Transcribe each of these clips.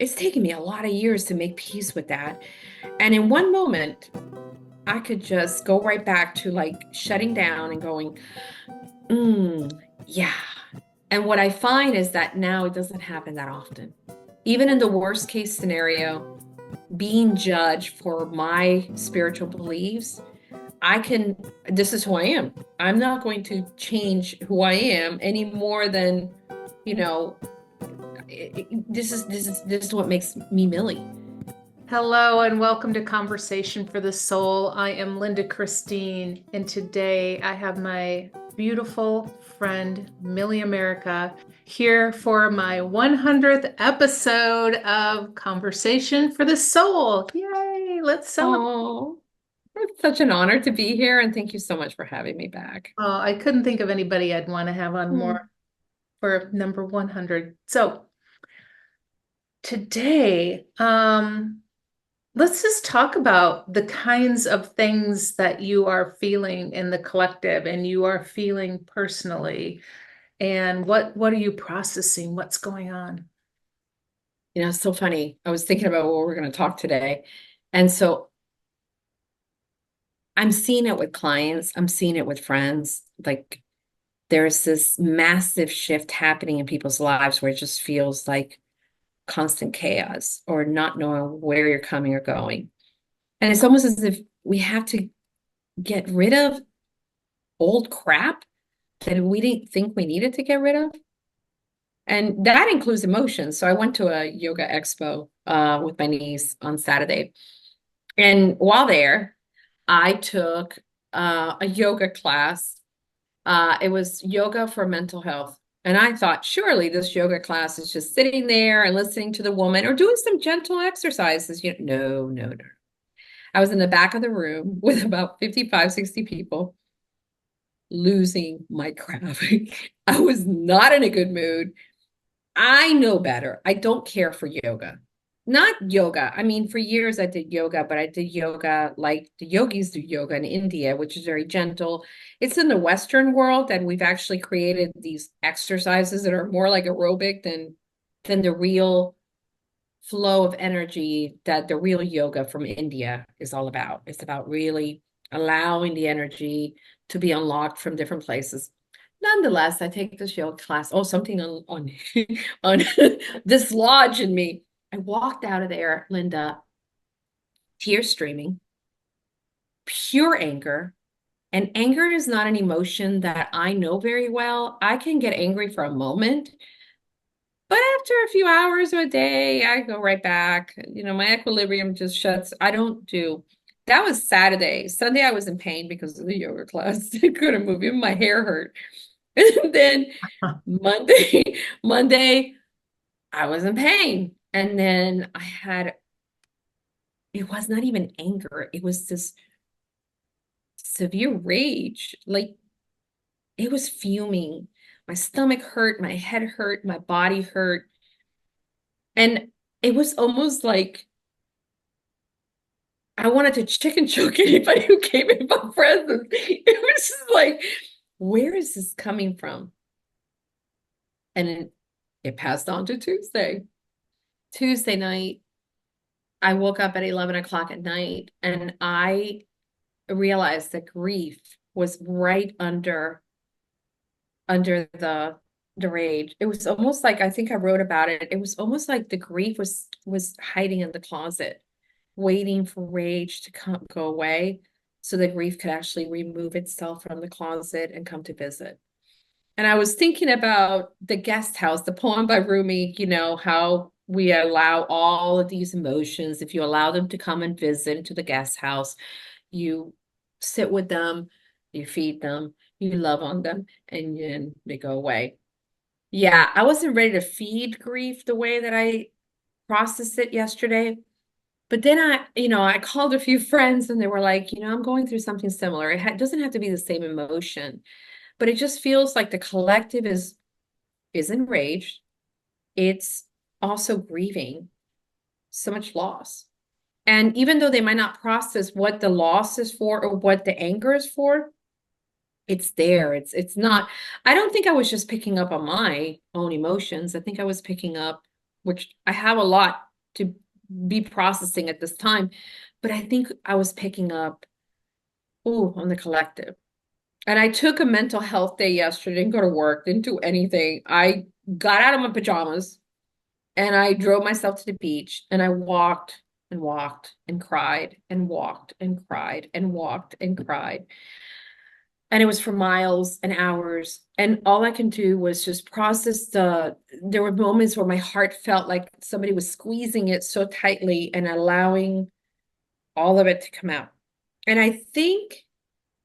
it's taken me a lot of years to make peace with that. And in one moment, I could just go right back to like shutting down and going, yeah. And what I find is that now it doesn't happen that often. Even in the worst case scenario, being judged for my spiritual beliefs, this is who I am. I'm not going to change who I am any more than, you know, this is what makes me Millie. Hello and welcome to Conversation for the Soul. I am Linda Christine, and today I have my beautiful friend Millie America here for my 100th episode of Conversation for the Soul. Yay! Let's celebrate. Oh, it's such an honor to be here, and thank you so much for having me back. Oh, I couldn't think of anybody I'd want to have on more Mm. for number 100. So today, let's just talk about the kinds of things that you are feeling in the collective and you are feeling personally. And what are you processing? What's going on? It's so funny. I was thinking about what we're going to talk today. And so I'm seeing it with clients, I'm seeing it with friends. Like there's this massive shift happening in people's lives where it just feels like constant chaos or not knowing where you're coming or going. And it's almost as if we have to get rid of old crap that we didn't think we needed to get rid of. And that includes emotions. So I went to a yoga expo with my niece on Saturday. And while there, I took a yoga class. It was yoga for mental health. And I thought, surely this yoga class is just sitting there and listening to the woman or doing some gentle exercises. No, no, no. I was in the back of the room with about 55, 60 people, losing my crap. I was not in a good mood. I know better. I don't care for yoga. Not yoga. I mean, for years I did yoga, but I did yoga like the yogis do yoga in India, which is very gentle. It's in the Western world that we've actually created these exercises that are more like aerobic than the real flow of energy that the real yoga from India is all about. It's about really allowing the energy to be unlocked from different places. Nonetheless, I take this yoga class. Oh, something on on dislodge in me. I walked out of there, Linda, tears streaming, pure anger. And anger is not an emotion that I know very well. I can get angry for a moment, but after a few hours or a day, I go right back. My equilibrium just shuts. I don't do. That was Saturday. Sunday, I was in pain because of the yoga class. I couldn't move. Even my hair hurt. And then Monday, Monday, I was in pain. And then it was not even anger. It was this severe rage. Like it was fuming. My stomach hurt, my head hurt, my body hurt. And it was almost like I wanted to chicken choke anybody who came in my presence. It was just like, where is this coming from? And it passed on to Tuesday. Tuesday night, I woke up at 11 o'clock at night and I realized that grief was right under the rage. It was almost like I think I wrote about it. It was almost like the grief was hiding in the closet, waiting for rage to go away so the grief could actually remove itself from the closet and come to visit. And I was thinking about The Guest House, the poem by Rumi, how we allow all of these emotions. If you allow them to come and visit into the guest house, you sit with them, you feed them, you love on them, and then they go away. Yeah, I wasn't ready to feed grief the way that I processed it yesterday. But then I called a few friends and they were like, I'm going through something similar. It doesn't have to be the same emotion, but it just feels like the collective is enraged. It's also grieving so much loss. And even though they might not process what the loss is for or what the anger is for, it's there. It's not, I don't think I was just picking up on my own emotions. I think I was picking up, which I have a lot to be processing at this time. But I think I was picking up, oh, on the collective. And I took a mental health day yesterday, didn't go to work, didn't do anything. I got out of my pajamas and I drove myself to the beach and I walked and walked and cried and walked and cried and walked and cried. And it was for miles and hours. And all I can do was just process there were moments where my heart felt like somebody was squeezing it so tightly and allowing all of it to come out. And I think,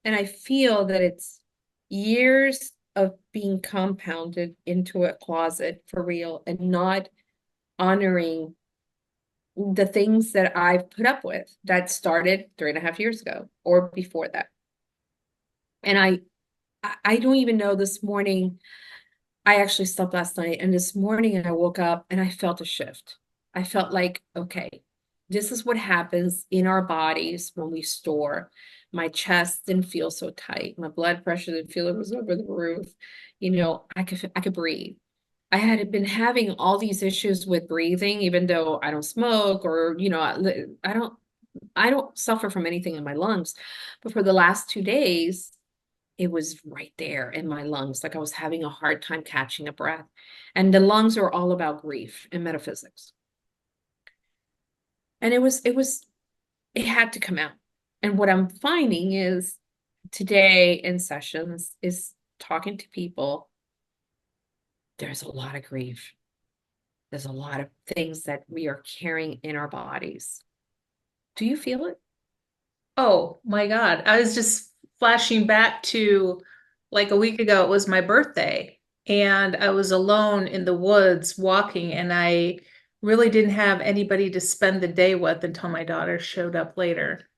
and I feel that it's years of being compounded into a closet for real and not honoring the things that I've put up with that started 3.5 years ago or before that. And I don't even know, this morning, I actually slept last night, and this morning I woke up and I felt a shift. I felt like, okay, this is what happens in our bodies when we store. My chest didn't feel so tight. My blood pressure didn't feel it was over the roof. I could breathe. I had been having all these issues with breathing, even though I don't smoke or, I don't suffer from anything in my lungs. But for the last 2 days, it was right there in my lungs. Like I was having a hard time catching a breath. And the lungs are all about grief and metaphysics. And it had to come out. And what I'm finding is today in sessions is talking to people. There's a lot of grief. There's a lot of things that we are carrying in our bodies. Do you feel it? Oh my God. I was just flashing back to like a week ago, it was my birthday, and I was alone in the woods walking, and I really didn't have anybody to spend the day with until my daughter showed up later.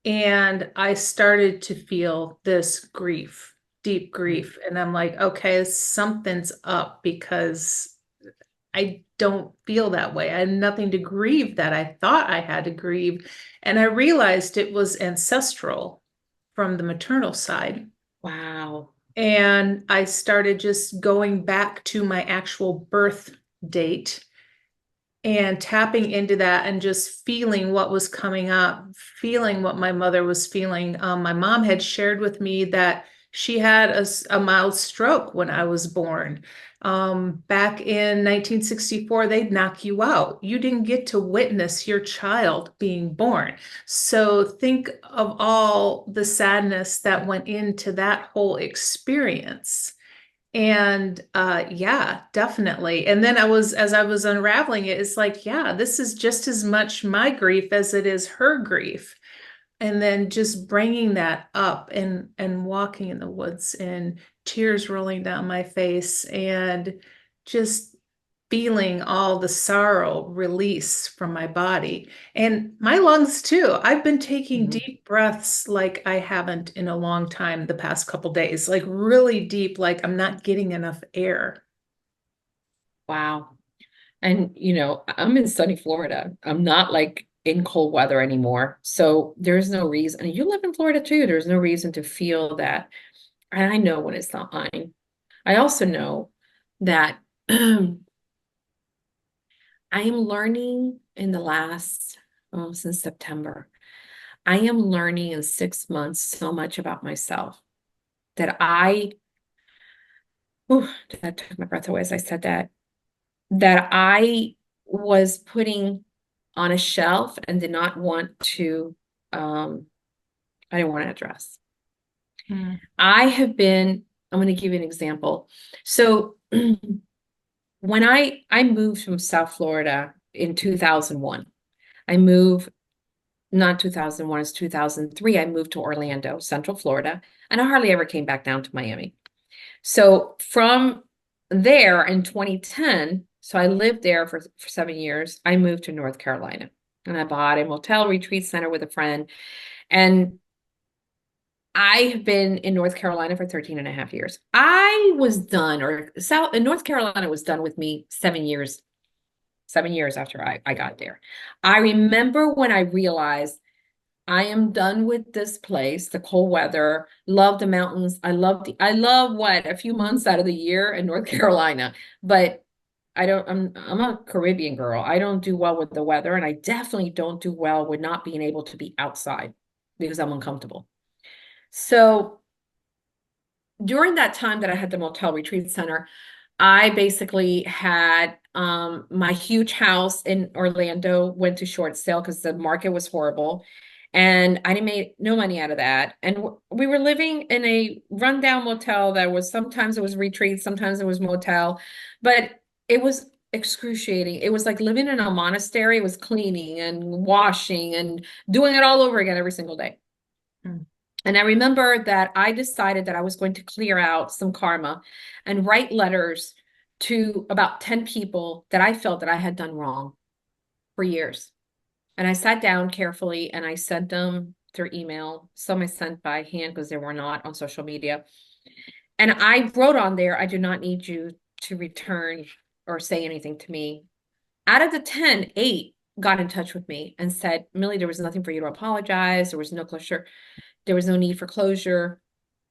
And I started to feel this grief, deep grief. And I'm like, okay, something's up because I don't feel that way. I had nothing to grieve that I thought I had to grieve. And I realized it was ancestral from the maternal side. Wow. And I started just going back to my actual birth date and tapping into that and just feeling what was coming up, feeling what my mother was feeling. My mom had shared with me that she had a mild stroke when I was born. Back in 1964, they'd knock you out. You didn't get to witness your child being born. So think of all the sadness that went into that whole experience. And yeah, definitely. And then as I was unraveling it, it's like, yeah, this is just as much my grief as it is her grief. And then just bringing that up and walking in the woods and tears rolling down my face and just feeling all the sorrow release from my body and my lungs too. I've been taking Mhm. deep breaths like I haven't in a long time the past couple days, like really deep, like I'm not getting enough air. Wow. And, I'm in sunny Florida. I'm not like in cold weather anymore. So there's no reason. And you live in Florida too. There's no reason to feel that. And I know when it's not mine. I also know that I am learning in the last, since September, I am learning in 6 months so much about myself that that took my breath away as I said that I was putting on a shelf and did not want to, I didn't want to address. Mm. I'm going to give you an example. So when I moved from South Florida in 2001, I moved, not 2001, it's 2003, I moved to Orlando, Central Florida, and I hardly ever came back down to Miami. So from there in 2010, so I lived there for 7 years, I moved to North Carolina and I bought a motel retreat center with a friend. And I have been in North Carolina for 13 and a half years. I was done, or South in North Carolina was done with me 7 years after I got there. I remember when I realized I am done with this place, the cold weather, love the mountains. I love what, a few months out of the year in North Carolina, but I'm a Caribbean girl. I don't do well with the weather, and I definitely don't do well with not being able to be outside because I'm uncomfortable. So during that time that I had the motel retreat center, I basically had my huge house in Orlando went to short sale because the market was horrible. And I didn't make no money out of that. And we were living in a rundown motel that was sometimes it was retreat, sometimes it was motel, but it was excruciating. It was like living in a monastery. It was cleaning and washing and doing it all over again every single day. Mm. And I remember that I decided that I was going to clear out some karma and write letters to about 10 people that I felt that I had done wrong for years. And I sat down carefully and I sent them through email. Some I sent by hand because they were not on social media. And I wrote on there, I do not need you to return or say anything to me. Out of the 10, 8 got in touch with me and said, Millie, there was nothing for you to apologize. There was no closure. There was no need for closure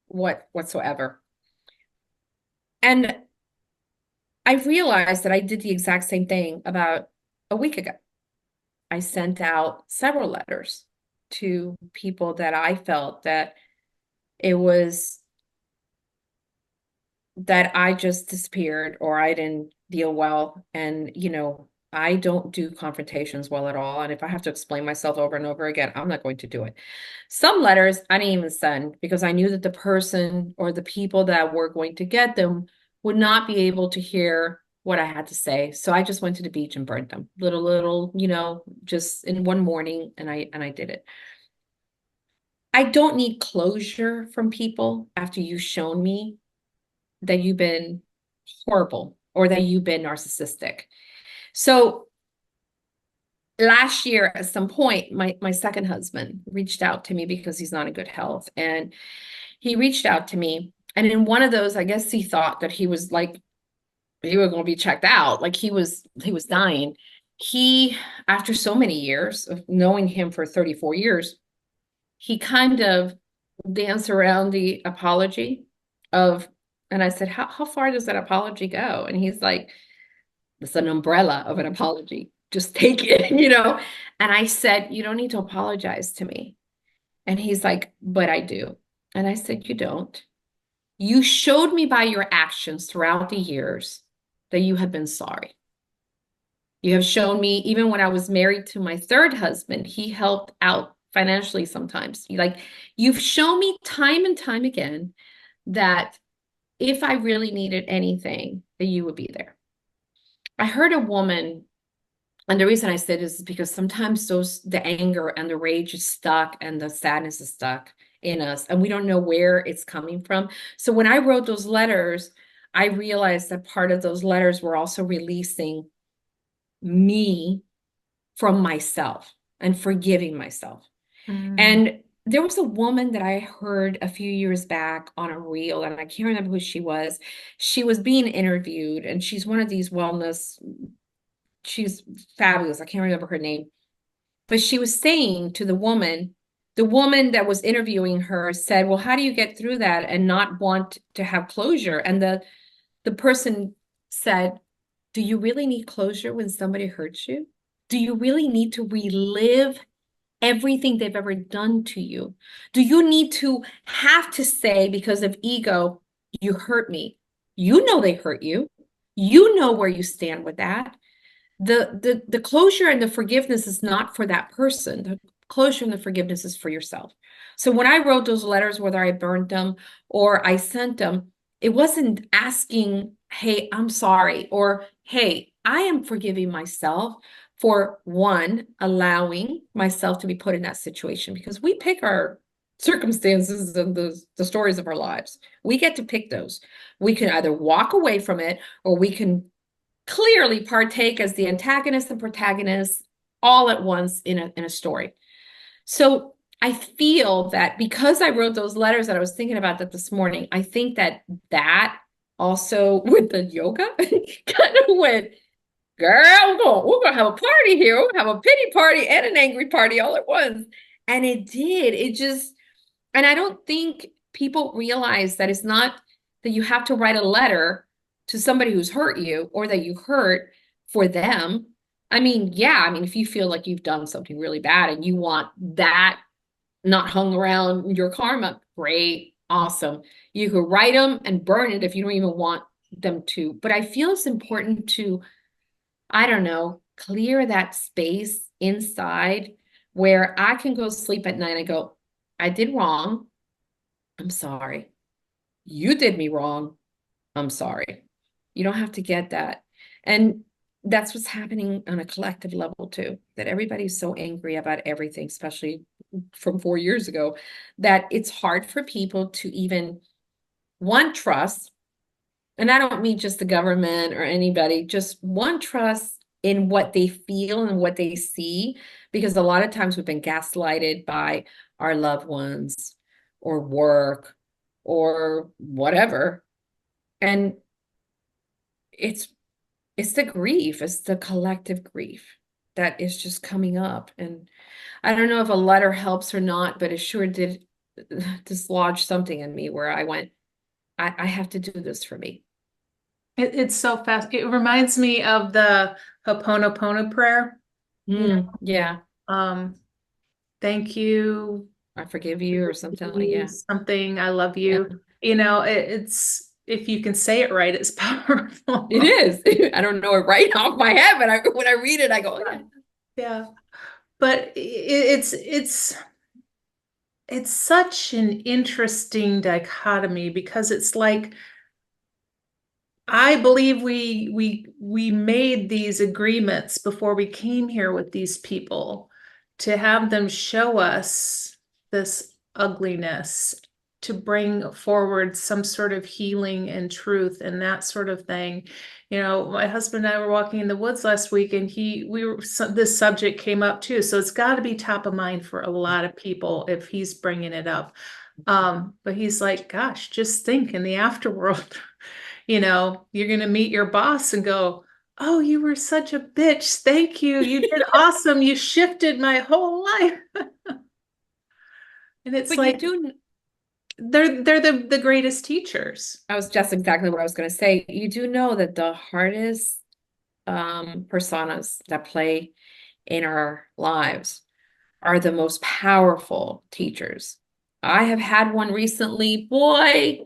whatsoever. And I realized that I did the exact same thing about a week ago. I sent out several letters to people that I felt that it was that I just disappeared or I didn't deal well. And, I don't do confrontations well at all. And if I have to explain myself over and over again, I'm not going to do it. Some letters I didn't even send because I knew that the person or the people that were going to get them would not be able to hear what I had to say. So I just went to the beach and burned them. Little, just in one morning and I did it. I don't need closure from people after you've shown me that you've been horrible or that you've been narcissistic. So last year, at some point, my second husband reached out to me because he's not in good health. And he reached out to me. And in one of those, I guess he thought that he was like, he was going to be checked out. Like he was dying. He, after so many years of knowing him for 34 years, he kind of danced around the apology of, and I said, how far does that apology go? And he's like, it's an umbrella of an apology. Just take it, And I said, you don't need to apologize to me. And he's like, but I do. And I said, you don't. You showed me by your actions throughout the years that you have been sorry. You have shown me, even when I was married to my third husband, he helped out financially sometimes. You've shown me time and time again that if I really needed anything, that you would be there. I heard a woman, and the reason I said this is because sometimes the anger and the rage is stuck and the sadness is stuck in us, and we don't know where it's coming from. So when I wrote those letters, I realized that part of those letters were also releasing me from myself and forgiving myself. Mm. And there was a woman that I heard a few years back on a reel, and I can't remember who she was. She was being interviewed, and she's one of these wellness, she's fabulous. I can't remember her name. But she was saying to the woman that was interviewing her said, well, how do you get through that and not want to have closure? And the person said, do you really need closure when somebody hurts you? Do you really need to relive everything they've ever done to you? Do you need to have to say, because of ego, you hurt me? You know they hurt you. You know where you stand with that. The closure and the forgiveness is not for that person. The closure and the forgiveness is for yourself. So when I wrote those letters, whether I burned them or I sent them, it wasn't asking, hey, I'm sorry, or hey, I am forgiving myself for one, allowing myself to be put in that situation, because we pick our circumstances and the stories of our lives. We get to pick those. We can either walk away from it or we can clearly partake as the antagonist and protagonist all at once in a story. So I feel that because I wrote those letters, that I was thinking about that this morning, I think that also with the yoga kind of went, girl, we're gonna have a party here. We're gonna have a pity party and an angry party all at once. And it did. And I don't think people realize that it's not that you have to write a letter to somebody who's hurt you or that you hurt for them. I mean, yeah, I mean, if you feel like you've done something really bad and you want that not hung around your karma, great, awesome. You could write them and burn it if you don't even want them to. But I feel it's important to, I don't know, clear that space inside where I can go sleep at night and go, I did wrong. I'm sorry. You did me wrong. I'm sorry. You don't have to get that. And that's what's happening on a collective level too, that everybody's so angry about everything, especially from 4 years ago, that it's hard for people to even one trust. And I don't mean just the government or anybody, just one trust in what they feel and what they see, because a lot of times we've been gaslighted by our loved ones or work or whatever. And it's it's the grief, it's the collective grief that is just coming up. And I don't know if a letter helps or not, but it sure did dislodge something in me where I went, I have to do this for me. It's so fast. It reminds me of the Ho'oponopono prayer. You Yeah, know, thank you, I forgive you or something like, yeah. something, I love Yeah, you. It's if you can say it right, it's powerful. it is. I don't know it right off my head, but when I read it, I go, yeah. Yeah. But it's such an interesting dichotomy because it's like I believe we made these agreements before we came here with these people to have them show us this ugliness, to bring forward some sort of healing and truth and that sort of thing. My husband and I were walking in the woods last week, and this subject came up too. So it's got to be top of mind for a lot of people if he's bringing it up. But he's like, gosh, just think in the afterworld. You're going to meet your boss and go, oh, you were such a bitch. Thank you. You did awesome. You shifted my whole life. And it's But you like do, they're the greatest teachers. I was just exactly what I was going to say. You do know that the hardest personas that play in our lives are the most powerful teachers. I have had one recently. Boy,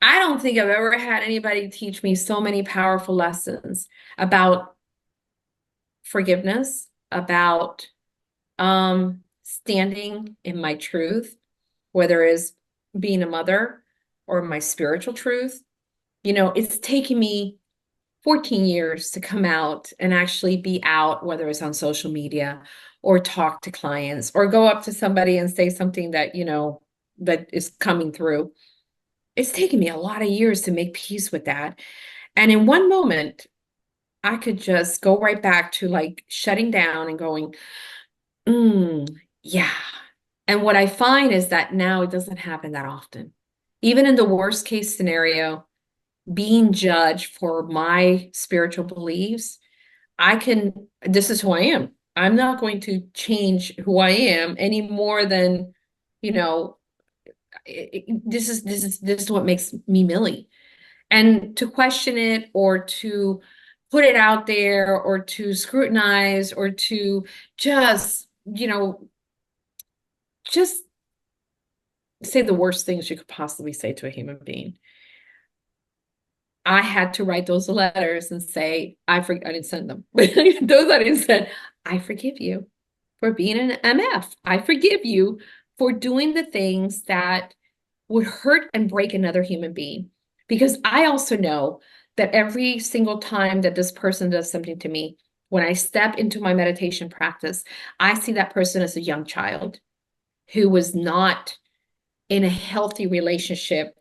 I don't think I've ever had anybody teach me so many powerful lessons about forgiveness, about standing in my truth, whether it's being a mother or my spiritual truth. It's taken me 14 years to come out and actually be out, whether it's on social media or talk to clients or go up to somebody and say something that, that is coming through. It's taken me a lot of years to make peace with that. And in one moment, I could just go right back to like shutting down and going, yeah. And what I find is that now it doesn't happen that often. Even in the worst case scenario, being judged for my spiritual beliefs, this is who I am. I'm not going to change who I am any more than, you know, this is what makes me Millie. And to question it or to put it out there or to scrutinize or to just, just say the worst things you could possibly say to a human being. I had to write those letters and say, I didn't send them. Those I didn't send. I forgive you for being an MF. I forgive you for doing the things that would hurt and break another human being. Because I also know that every single time that this person does something to me, when I step into my meditation practice, I see that person as a young child who was not in a healthy relationship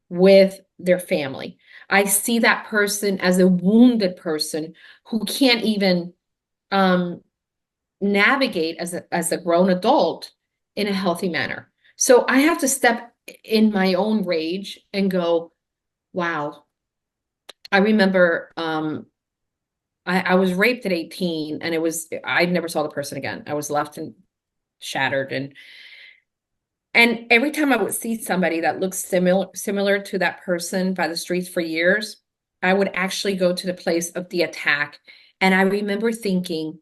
with their family. I see that person as a wounded person who can't even navigate as a grown adult in a healthy manner. So I have to step in my own rage and go, wow. I remember I was raped at 18 and I never saw the person again. I was left and shattered, and every time I would see somebody that looks similar to that person by the streets for years, I would actually go to the place of the attack. And I remember thinking,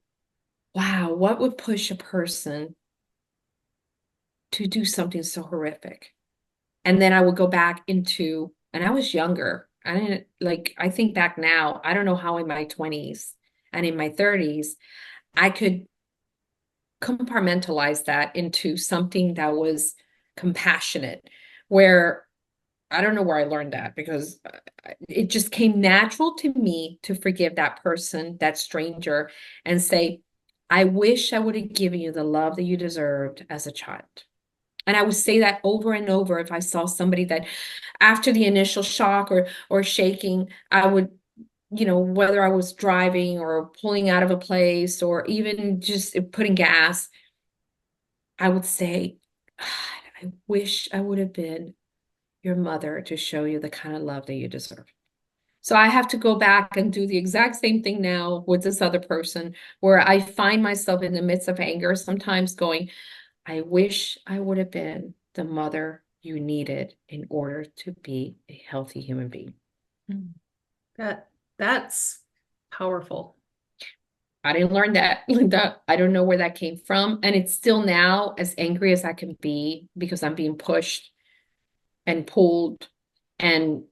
wow, what would push a person to do something so horrific? And then I would go back into, and I was younger. I didn't like, I think back now, I don't know how in my 20s and in my 30s, I could compartmentalize that into something that was compassionate, where I don't know where I learned that, because it just came natural to me to forgive that person, that stranger, and say, I wish I would have given you the love that you deserved as a child. And I would say that over and over if I saw somebody that after the initial shock or shaking, I would, whether I was driving or pulling out of a place or even just putting gas, I would say, "God, I wish I would have been your mother to show you the kind of love that you deserve." So I have to go back and do the exact same thing now with this other person, where I find myself in the midst of anger, sometimes going, I wish I would have been the mother you needed in order to be a healthy human being. Mm. That's powerful. I didn't learn that, Linda. I don't know where that came from. And it's still now as angry as I can be because I'm being pushed and pulled and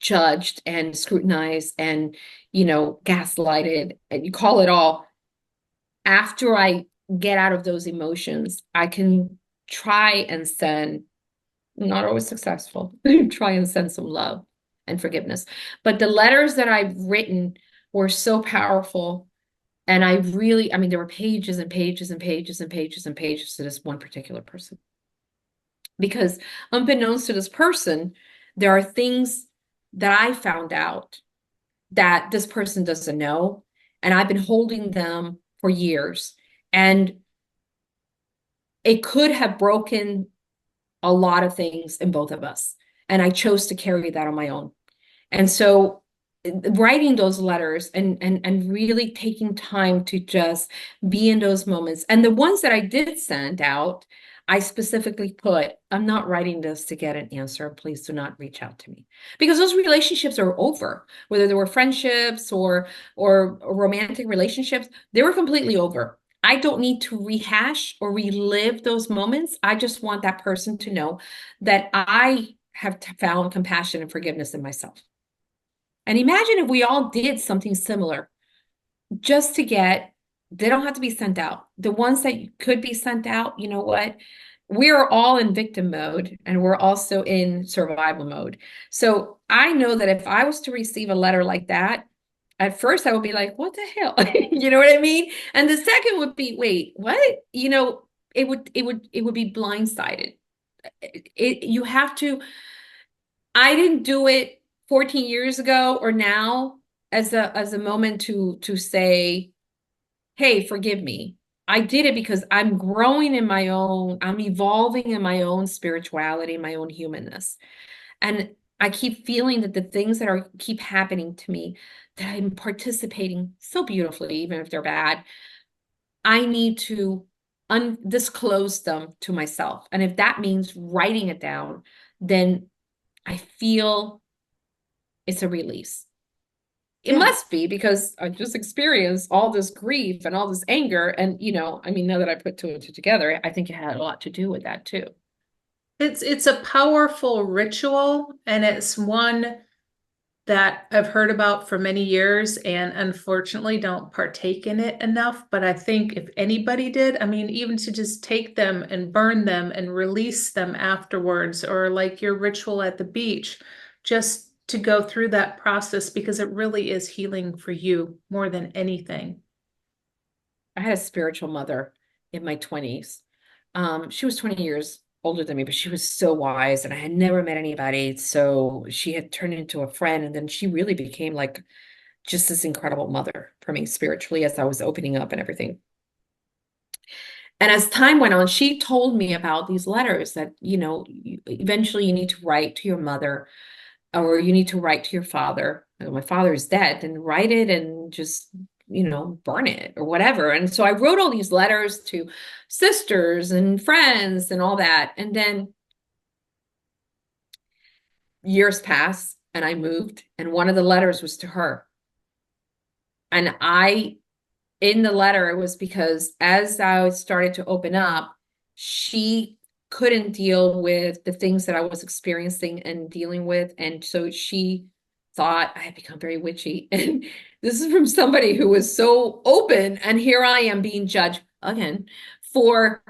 judged and scrutinized and, gaslighted, and you call it all. After I get out of those emotions, I can try and send, not always successful, try and send some love and forgiveness. But the letters that I've written were so powerful. And I mean, there were pages and pages and pages and pages and pages to this one particular person. Because unbeknownst to this person, there are things that I found out that this person doesn't know. And I've been holding them for years. And it could have broken a lot of things in both of us. And I chose to carry that on my own. And so writing those letters and really taking time to just be in those moments. And the ones that I did send out, I specifically put, I'm not writing this to get an answer. Please do not reach out to me. Because those relationships are over. Whether they were friendships or romantic relationships, they were completely over. I don't need to rehash or relive those moments. I just want that person to know that I have found compassion and forgiveness in myself. And imagine if we all did something similar just to get, they don't have to be sent out. The ones that could be sent out, you know what? We're all in victim mode and we're also in survival mode. So I know that if I was to receive a letter like that, at first I would be like, what the hell? You know what I mean? And the second would be, wait, what? It would be blindsided. You have to, I didn't do it 14 years ago or now as a moment to say, hey, forgive me. I did it because I'm growing in my own, I'm evolving in my own spirituality, my own humanness. And I keep feeling that the things that are keep happening to me, that I'm participating so beautifully, even if they're bad, I need to undisclose them to myself. And if that means writing it down, then I feel it's a release. It Yeah. must be because I just experienced all this grief and all this anger. And, I mean, now that I put two and two together, I think it had a lot to do with that too. It's a powerful ritual, and it's one that I've heard about for many years and unfortunately don't partake in it enough. But I think if anybody did, I mean, even to just take them and burn them and release them afterwards, or like your ritual at the beach, just to go through that process, because it really is healing for you more than anything. I had a spiritual mother in my 20s. She was 20 years older than me, but she was so wise and I had never met anybody. So she had turned into a friend. And then she really became like just this incredible mother for me spiritually as I was opening up and everything. And as time went on, she told me about these letters that, eventually you need to write to your mother or you need to write to your father. And my father is dead, then write it and just, burn it or whatever. And so I wrote all these letters to sisters and friends and all that. And then years pass and I moved, and one of the letters was to her. And in the letter, it was because as I started to open up, she couldn't deal with the things that I was experiencing and dealing with. And so she thought I had become very witchy. And this is from somebody who was so open. And here I am being judged again for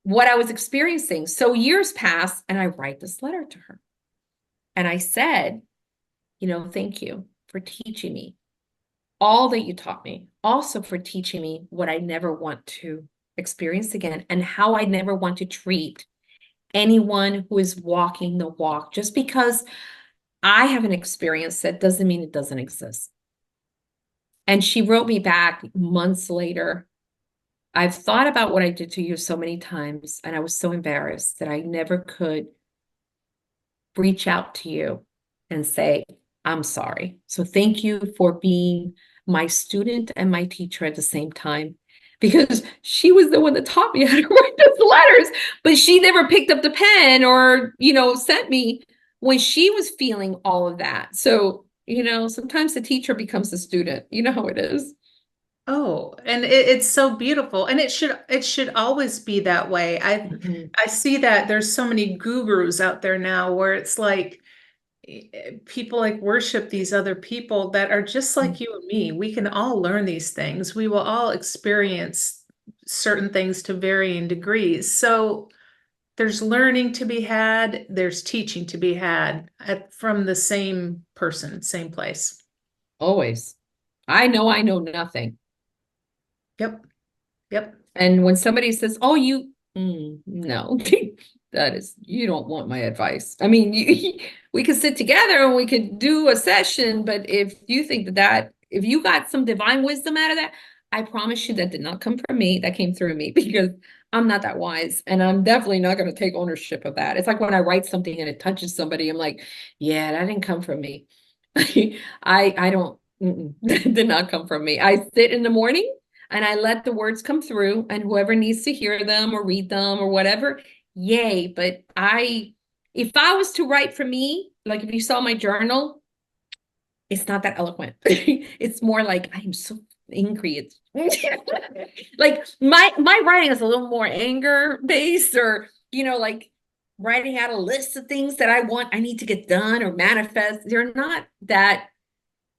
what I was experiencing. So years pass, and I write this letter to her. And I said, thank you for teaching me all that you taught me, also for teaching me what I never want to experience again and how I never want to treat anyone who is walking the walk. Just because I haven't experienced it doesn't mean it doesn't exist. And she wrote me back months later. I've thought about what I did to you so many times, and I was so embarrassed that I never could reach out to you and say, I'm sorry. So thank you for being my student and my teacher at the same time, because she was the one that taught me how to write those letters, but she never picked up the pen or, sent me when she was feeling all of that. So, sometimes the teacher becomes the student. You know how it is. Oh, and it's so beautiful, and it should always be that way. Mhm. I see that there's so many gurus out there now where it's like people like worship these other people that are just like you and me. We can all learn these things. We will all experience certain things to varying degrees. So there's learning to be had, there's teaching to be had from the same person, same place. Always. I know nothing. Yep. Yep. And when somebody says, "Oh, no, you don't want my advice." I mean, we could sit together and we could do a session, but if you think if you got some divine wisdom out of that, I promise you that did not come from me. That came through me because I'm not that wise, and I'm definitely not going to take ownership of that. It's like when I write something and it touches somebody, I'm like, yeah, that didn't come from me. I don't, that did not come from me. I sit in the morning and I let the words come through, and whoever needs to hear them or read them or whatever, yay. But if I was to write for me, like if you saw my journal, it's not that eloquent. It's more like I am so angry. It's like my writing is a little more anger based, or like writing out a list of things that I need to get done or manifest. They're not that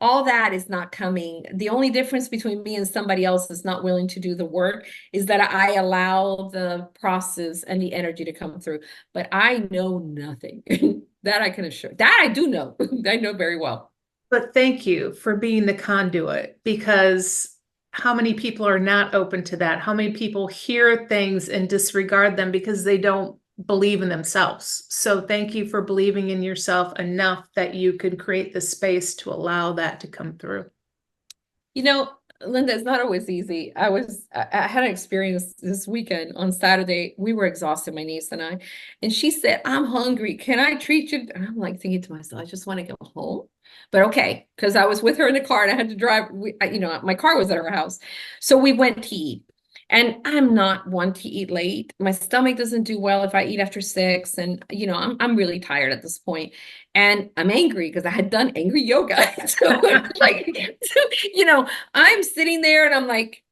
all that is not coming. The only difference between me and somebody else that's not willing to do the work is that I allow the process and the energy to come through. But I know nothing. That I can assure. That I do know. I know very well. But thank you for being the conduit, because how many people are not open to that? How many people hear things and disregard them because they don't believe in themselves? So thank you for believing in yourself enough that you could create the space to allow that to come through. You know, Linda, it's not always easy. I had an experience this weekend on Saturday. We were exhausted, my niece and I, and she said, I'm hungry. Can I treat you? And I'm like thinking to myself, I just want to go home. But okay, because I was with her in the car and I had to drive, my car was at her house. So we went to eat. And I'm not one to eat late. My stomach doesn't do well if I eat after 6. And I'm really tired at this point. And I'm angry because I had done angry yoga. So like, I'm sitting there and I'm like,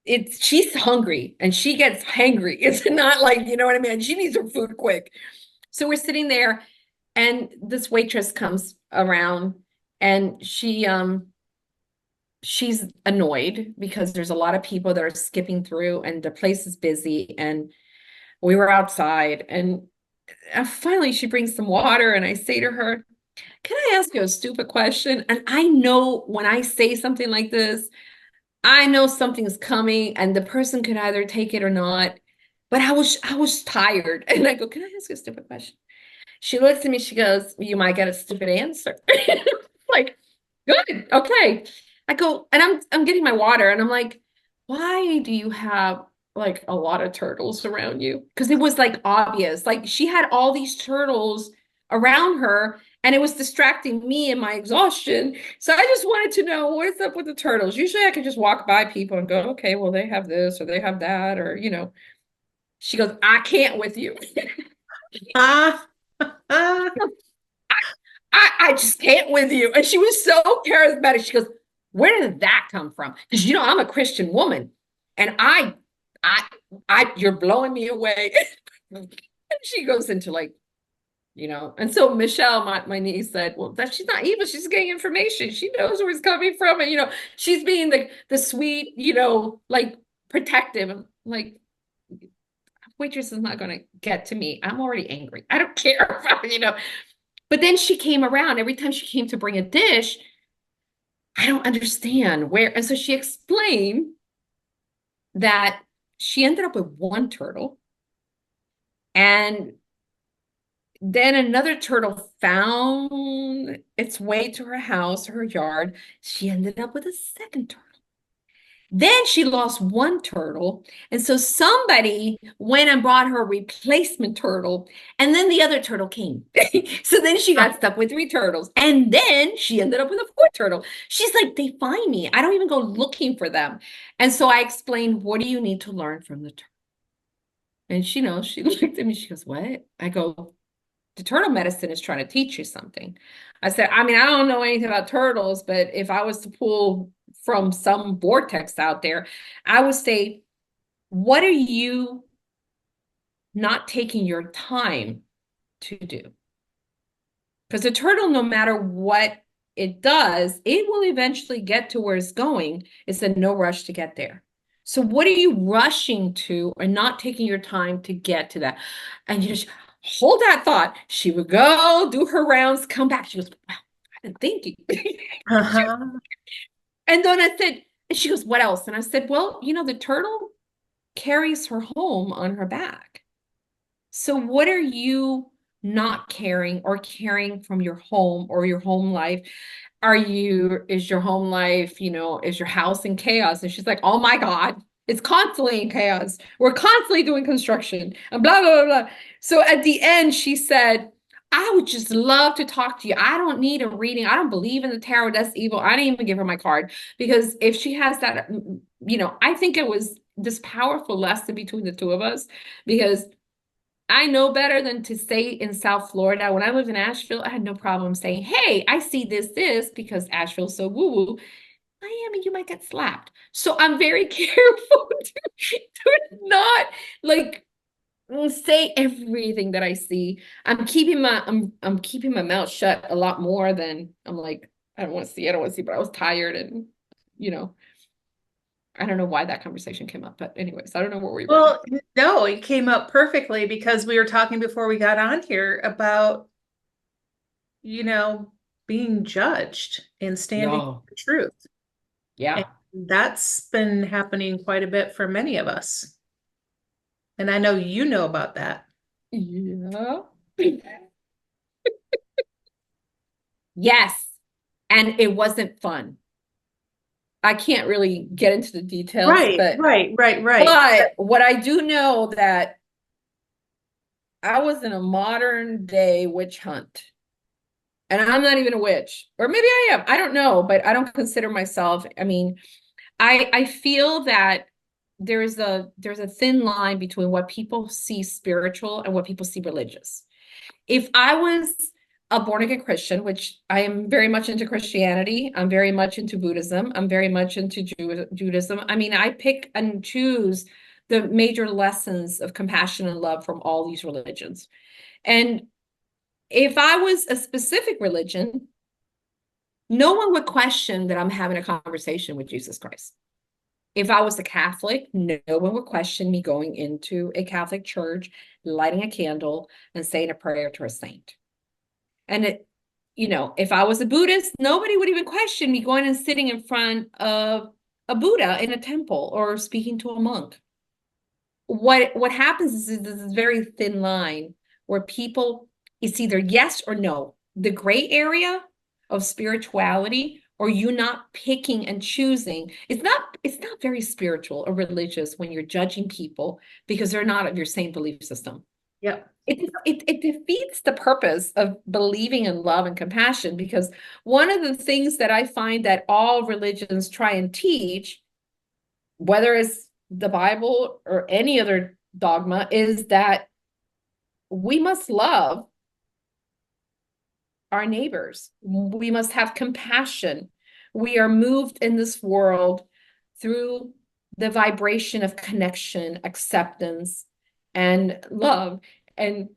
she's hungry and she gets hangry. It's not like, you know what I mean? She needs her food quick. So we're sitting there and this waitress comes around and she's annoyed because there's a lot of people that are skipping through and the place is busy, and we were outside, and finally she brings some water and I say to her, can I ask you a stupid question? And I know when I say something like this, I know something's coming and the person could either take it or not. But I was tired. And I go, can I ask you a stupid question? She looks at me, she goes, you might get a stupid answer. Like, good, okay. I go, and I'm getting my water, and I'm like, why do you have like a lot of turtles around you? Because it was like obvious. Like she had all these turtles around her, and it was distracting me in my exhaustion. So I just wanted to know what's up with the turtles. Usually I could just walk by people and go, okay, well, they have this or they have that, or She goes, I can't with you. Ah, ah. I just can't with you. And she was so charismatic. She goes, where did that come from? Because I'm a Christian woman, and I, you're blowing me away. And she goes into like, and so Michelle, my niece, said, well, that she's not evil, she's getting information, she knows where it's coming from, and she's being the sweet, like protective. I'm like, waitress is not going to get to me, I'm already angry, I don't care about. But then she came around every time she came to bring a dish. I don't understand where. And so she explained that she ended up with one turtle, and then another turtle found its way to her house, her yard. She ended up with a second turtle. Then she lost one turtle. And so somebody went and brought her a replacement turtle. And then the other turtle came. So then she got stuck with three turtles. And then she ended up with a fourth turtle. She's like, they find me, I don't even go looking for them. And so I explained, what do you need to learn from the turtle? And she knows, she looked at me, she goes, what? I go, the turtle medicine is trying to teach you something. I said, I mean, I don't know anything about turtles, but if I was to pull from some vortex out there, I would say, what are you not taking your time to do? Because a turtle, no matter what it does, it will eventually get to where it's going. It's a no rush to get there. So what are you rushing to or not taking your time to get to that? And you just hold that thought. She would go do her rounds, come back. She goes, wow, I've been thinking. Uh-huh. And then I said, and she goes, what else? And I said, well, the turtle carries her home on her back. So what are you not carrying or carrying from your home or your home life? Is your home life, is your house in chaos? And she's like, oh my God, it's constantly in chaos. We're constantly doing construction and blah, blah, blah, blah. So at the end, she said, I would just love to talk to you. I don't need a reading. I don't believe in the tarot. That's evil. I didn't even give her my card because if she has that, I think it was this powerful lesson between the two of us, because I know better than to stay in South Florida. When I lived in Asheville, I had no problem saying, hey, I see this, because Asheville's so woo-woo. Miami, you might get slapped. So I'm very careful to not like say everything that I see. I'm keeping my mouth shut a lot more than I'm like, I don't want to see, but I was tired, and I don't know why that conversation came up, but anyways, I don't know where we were. Well, no, it came up perfectly because we were talking before we got on here about, being judged and standing No. for the truth. Yeah. And that's been happening quite a bit for many of us. And I know you know about that. Yeah. Yes. And it wasn't fun. I can't really get into the details, Right. but what I do know that I was in a modern day witch hunt. And I'm not even a witch, or maybe I am. I don't know, but I don't consider myself. I mean, I feel that there's a thin line between what people see spiritual and what people see religious. If I was a born again Christian, which I am very much into Christianity, I'm very much into Buddhism, I'm very much into Judaism. I mean, I pick and choose the major lessons of compassion and love from all these religions. And if I was a specific religion, no one would question that I'm having a conversation with Jesus Christ. If I was a Catholic, no one would question me going into a Catholic church, lighting a candle, and saying a prayer to a saint. And if I was a Buddhist, nobody would even question me going and sitting in front of a Buddha in a temple or speaking to a monk. What happens is this very thin line where people, it's either yes or no. The gray area of spirituality, or you not picking and choosing. It's not very spiritual or religious when you're judging people because they're not of your same belief system. Yep. It defeats the purpose of believing in love and compassion, because one of the things that I find that all religions try and teach, whether it's the Bible or any other dogma, is that we must love our neighbors. We must have compassion. We are moved in this world through the vibration of connection, acceptance, and love. And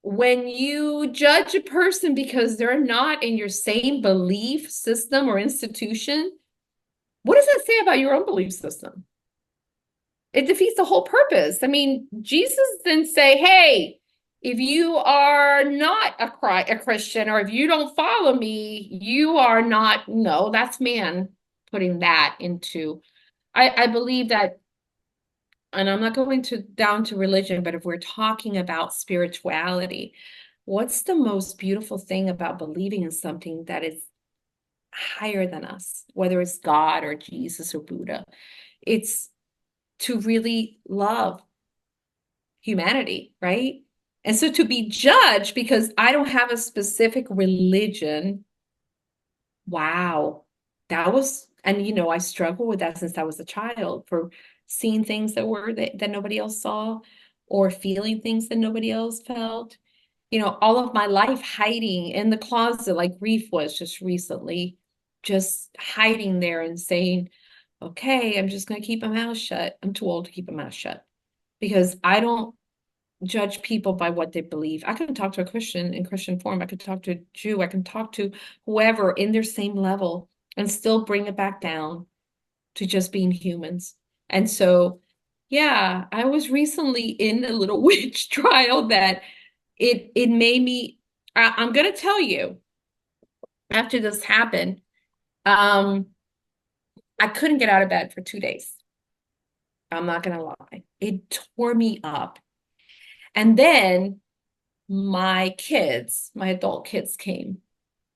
when you judge a person because they're not in your same belief system or institution, what does that say about your own belief system? It defeats the whole purpose. I mean, Jesus didn't say, hey, if you are not a Christian or if you don't follow me, you are not. No, that's man putting that into. I believe that, and I'm not going to down to religion, but if we're talking about spirituality, what's the most beautiful thing about believing in something that is higher than us, whether it's God or Jesus or Buddha? It's to really love humanity, right? And so to be judged because I don't have a specific religion, wow, that was, and I struggled with that since I was a child, for seeing things that nobody else saw, or feeling things that nobody else felt. All of my life hiding in the closet, like grief was just recently, just hiding there and saying, okay, I'm just going to keep my mouth shut. I'm too old to keep my mouth shut because I don't judge people by what they believe. I can talk to a Christian in Christian form. I could talk to a Jew. I can talk to whoever in their same level and still bring it back down to just being humans. And so, yeah, I was recently in a little witch trial that it made me, I'm going to tell you, after this happened, um, I couldn't get out of bed for 2 days. I'm not going to lie. It tore me up. And then my adult kids came,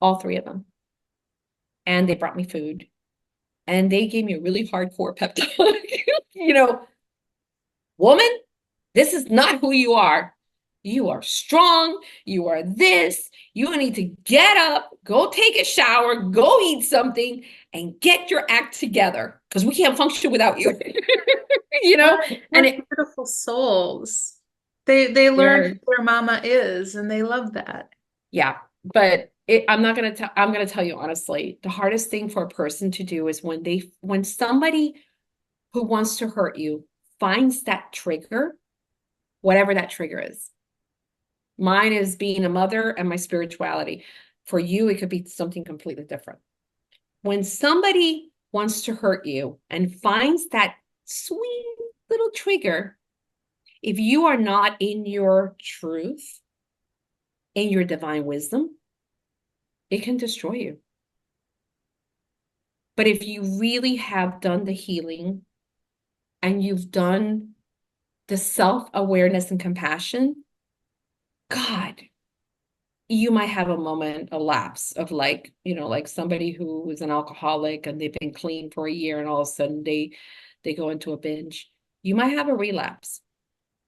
all three of them, and they brought me food and they gave me a really hardcore pep talk. you know, Woman, this is not who you are. You are strong. You are this. You need to get up, go take a shower, go eat something, and get your act together because we can't function without you. And They're beautiful souls. They learn they're, who their mama is, and they love that. yeah, but I'm gonna tell you honestly, the hardest thing for a person to do is when somebody who wants to hurt you finds that trigger, whatever that trigger is. Mine is being a mother and my spirituality. For you, it could be something completely different. When somebody wants to hurt you and finds that sweet little trigger, if you are not in your truth, in your divine wisdom, it can destroy you. But if you really have done the healing and you've done the self-awareness and compassion, God, you might have a moment, a lapse of like somebody who is an alcoholic and they've been clean for a year and all of a sudden they go into a binge. You might have a relapse.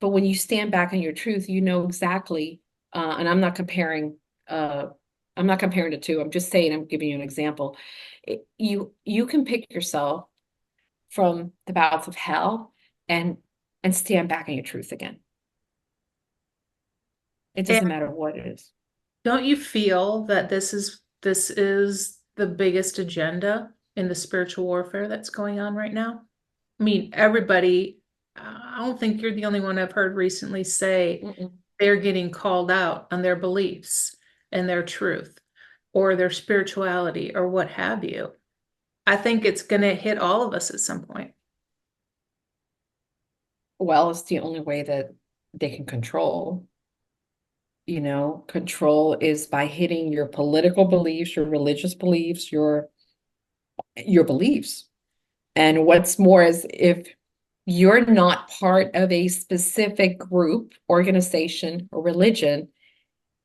But when you stand back on your truth, you know exactly, and I'm not comparing the two. I'm just saying, I'm giving you an example. You can pick yourself from the bouts of hell and stand back on your truth again. It And doesn't matter what it is. don't you feel that this is the biggest agenda in the spiritual warfare that's going on right now? I mean, everybody, I don't think you're the only one I've heard recently say Mm-mm. they're getting called out on their beliefs and their truth or their spirituality or what have you. I think it's going to hit all of us at some point. Well, it's the only way that they can control. Control is by hitting your political beliefs, your religious beliefs, your beliefs. And what's more is if you're not part of a specific group, organization, or religion,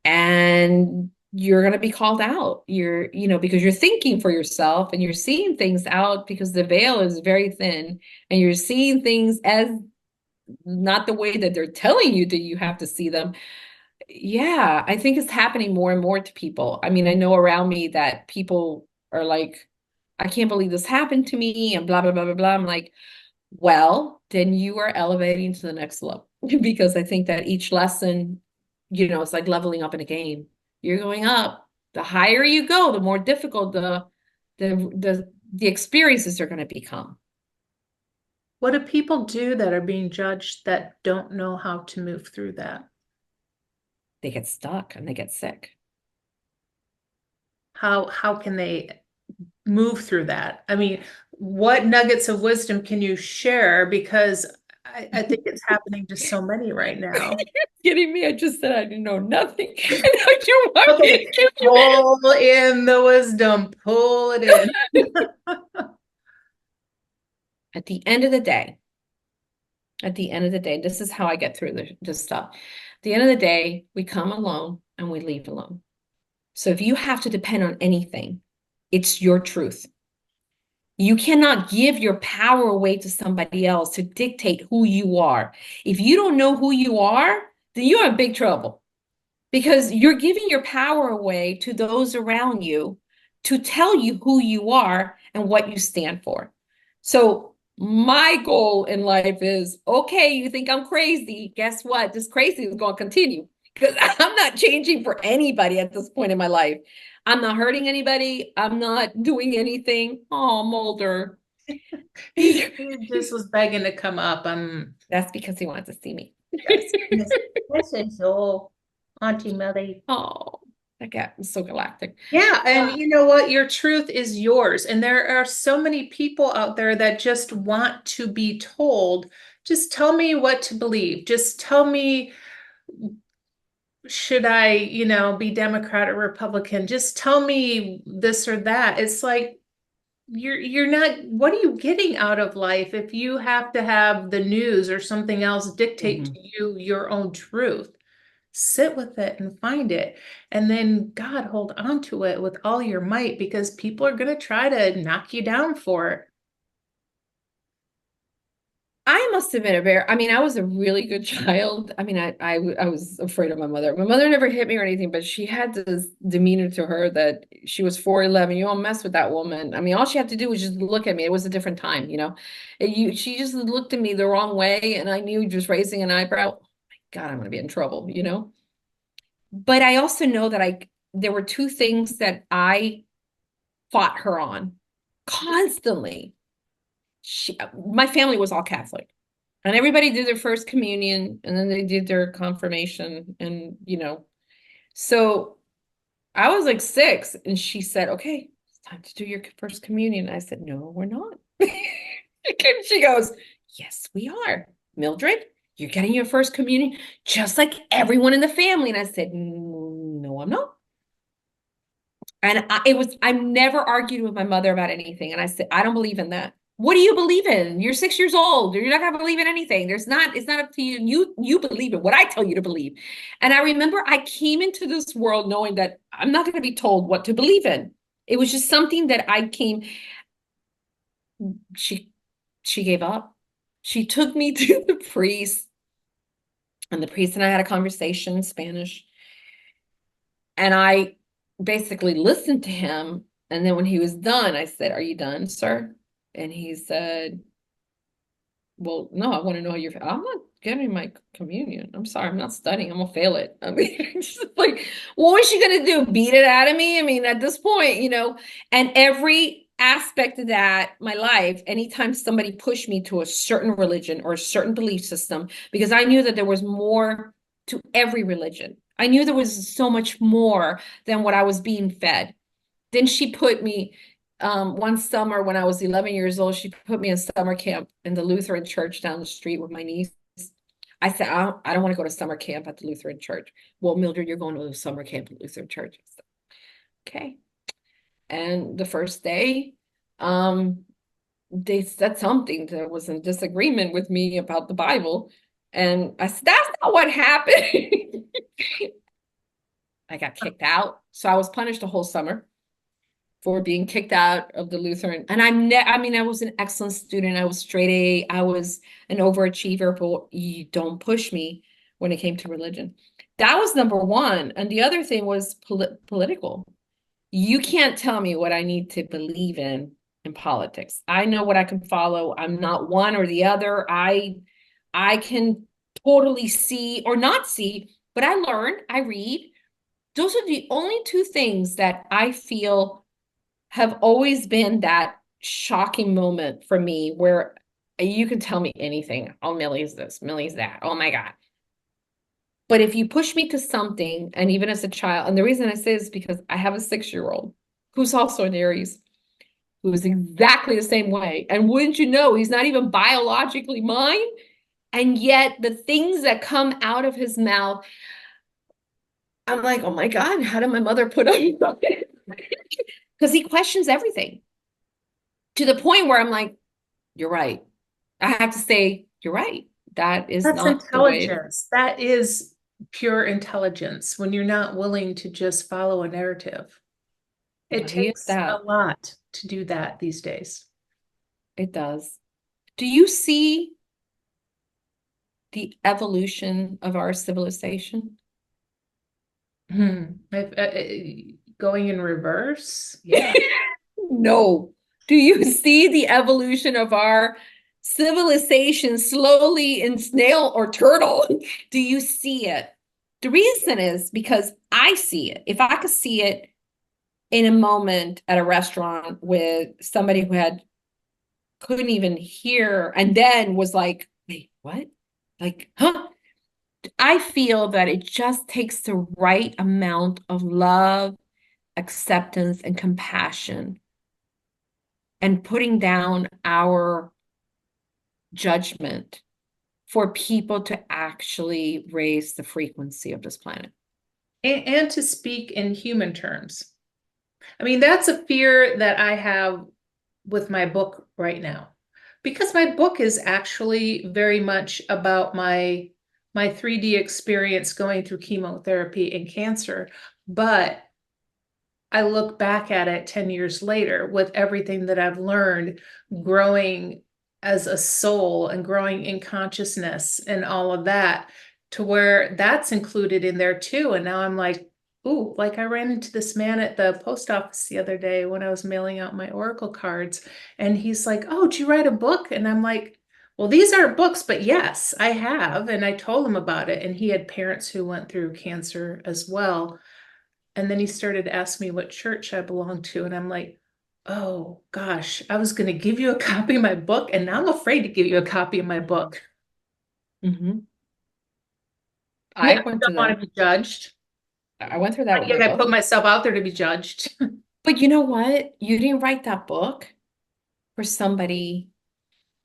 and you're going to be called out. Because you're thinking for yourself and you're seeing things out because the veil is very thin and you're seeing things as not the way that they're telling you that you have to see them. Yeah, I think it's happening more and more to people. I mean, I know around me that people are like, I can't believe this happened to me and blah, blah, blah, blah, blah. I'm like, well, then you are elevating to the next level because I think that each lesson, it's like leveling up in a game. You're going up The higher you go, the more difficult the experiences are going to become. What do people do that are being judged that don't know how to move through that? They get stuck and they get sick. How can they move through that? I mean, what nuggets of wisdom can you share? Because I think it's happening to so many right now. Kidding me? I just said I didn't know nothing. And now you want me Okay, to give you pull in the wisdom, pull it in. at the end of the day, at the end of the day, this is how I get through this stuff. At the end of the day, we come alone and we leave alone. So if you have to depend on anything, it's your truth. You cannot give your power away to somebody else to dictate who you are. If you don't know who you are, then you're in big trouble because you're giving your power away to those around you to tell you who you are and what you stand for. So my goal in life is, okay, you think I'm crazy. Guess what? This crazy is going to continue because I'm not changing for anybody at this point in my life. I'm not hurting anybody. I'm not doing anything. Oh, Mulder. He just was begging to come up. That's because he wants to see me. Yes. This is all Auntie Millie. Oh, that cat is so galactic. Yeah, and you know what? Your truth is yours. And there are so many people out there that just want to be told, just tell me what to believe. Just tell me, should I, be Democrat or Republican? Just tell me this or that. It's like you're not, what are you getting out of life if you have to have the news or something else dictate to you your own truth? Sit with it and find it. And then, God, hold on to it with all your might because people are going to try to knock you down for it. I must have been I mean, I was a really good child. I mean, I was afraid of my mother. My mother never hit me or anything, but she had this demeanor to her that she was 4'11". You don't mess with that woman. I mean, all she had to do was just look at me. It was a different time, you know. She just looked at me the wrong way, and I knew just raising an eyebrow, oh my God, I'm gonna be in trouble, you know. But I also know that there were two things that I fought her on constantly. My family was all Catholic. And everybody did their first communion and then they did their confirmation. And, so I was like 6 and she said, okay, it's time to do your first communion. I said, no, we're not. And she goes, yes, we are. Mildred, you're getting your first communion just like everyone in the family. And I said, no, I'm not. And I never argued with my mother about anything. And I said, I don't believe in that. What do you believe in? You're 6 years old. You're not going to believe in anything. It's not up to you. You believe in what I tell you to believe. And I remember I came into this world knowing that I'm not going to be told what to believe in. It was just something that she, she gave up. She took me to the priest and the priest and I had a conversation in Spanish. And I basically listened to him. And then when he was done, I said, are you done, sir? And he said, well, no, I want to know how I'm not getting my communion. I'm sorry, I'm not studying. I'm gonna fail it. I mean, just like, what was she gonna do? Beat it out of me? I mean, at this point, and every aspect of that, my life, anytime somebody pushed me to a certain religion or a certain belief system, because I knew that there was more to every religion. I knew there was so much more than what I was being fed. Then she put me one summer when I was 11 years old, she put me in summer camp in the Lutheran church down the street with my niece. I said, I don't want to go to summer camp at the Lutheran church. Well, Mildred, you're going to the summer camp at the Lutheran church. I said, okay. And the first day, they said something. There was a disagreement with me about the Bible. And I said, that's not what happened. I got kicked out. So I was punished a whole summer for being kicked out of the Lutheran. And I mean, I was an excellent student. I was straight A. I was an overachiever, but you don't push me when it came to religion. That was number one. And the other thing was political. You can't tell me what I need to believe in politics. I know what I can follow. I'm not one or the other. I can totally see or not see, but I learn, I read, Those are the only two things that I feel have always been that shocking moment for me where you can tell me anything. Oh, Millie's this, Millie's that. Oh my God. But if you push me to something, and even as a child, and the reason I say this is because I have a 6-year-old who's also an Aries, who is exactly the same way. And wouldn't you know, he's not even biologically mine. And yet the things that come out of his mouth, I'm like, oh my God, how did my mother put up with it? Because he questions everything to the point where I'm like, you're right. I have to say, you're right. That is That's not the way. intelligence. That is pure intelligence when you're not willing to just follow a narrative. It He is takes a that. lot to do that these days. It does. Do you see the evolution of our civilization? Going in reverse, yeah. No. Do you see the evolution of our civilization slowly in snail or turtle? Do you see it? The reason is because I see it. If I could see it in a moment at a restaurant with somebody who had couldn't even hear and then was like, wait, what? Like, huh? I feel that it just takes the right amount of love, acceptance, and compassion and putting down our judgment for people to actually raise the frequency of this planet. And to speak in human terms. I mean, that's a fear that I have with my book right now, because my book is actually very much about my 3D experience going through chemotherapy and cancer. But I look back at it 10 years later with everything that I've learned growing as a soul and growing in consciousness and all of that, to where that's included in there too. And now I'm like, ooh, like I ran into this man at the post office the other day when I was mailing out my Oracle cards. And he's like, oh, did you write a book? And I'm like, well, these aren't books, but yes, I have. And I told him about it. And he had parents who went through cancer as well. And then he started to ask me what church I belonged to. And I'm like, oh gosh, I was going to give you a copy of my book. And now I'm afraid to give you a copy of my book. Mm-hmm. Yeah, I I went don't through want that. to be judged. I went through that with my Yet I put book. myself out there to be judged. But you know what? You didn't write that book for somebody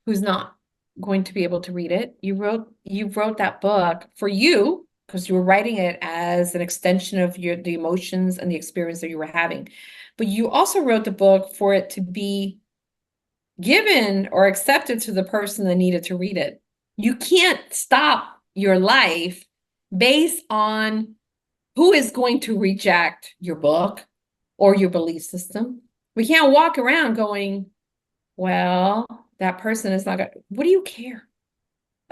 who's not going to be able to read it. You wrote that book for you because you were writing it as an extension of the emotions and the experience that you were having. But you also wrote the book for it to be given or accepted to the person that needed to read it. You can't stop your life based on who is going to reject your book or your belief system. We can't walk around going, well, that person is not going to, what do you care?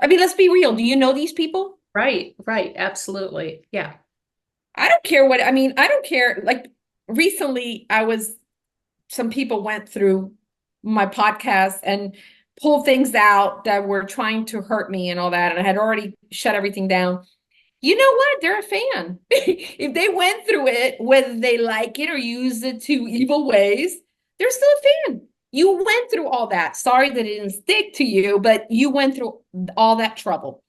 I mean, let's be real. Do you know these people? Right, right, absolutely. Yeah. I don't care what, I mean, I don't care. Like recently, some people went through my podcast and pulled things out that were trying to hurt me and all that. And I had already shut everything down. You know what? They're a fan. If they went through it, whether they like it or use it to evil ways, they're still a fan. You went through all that. Sorry that it didn't stick to you, but you went through all that trouble.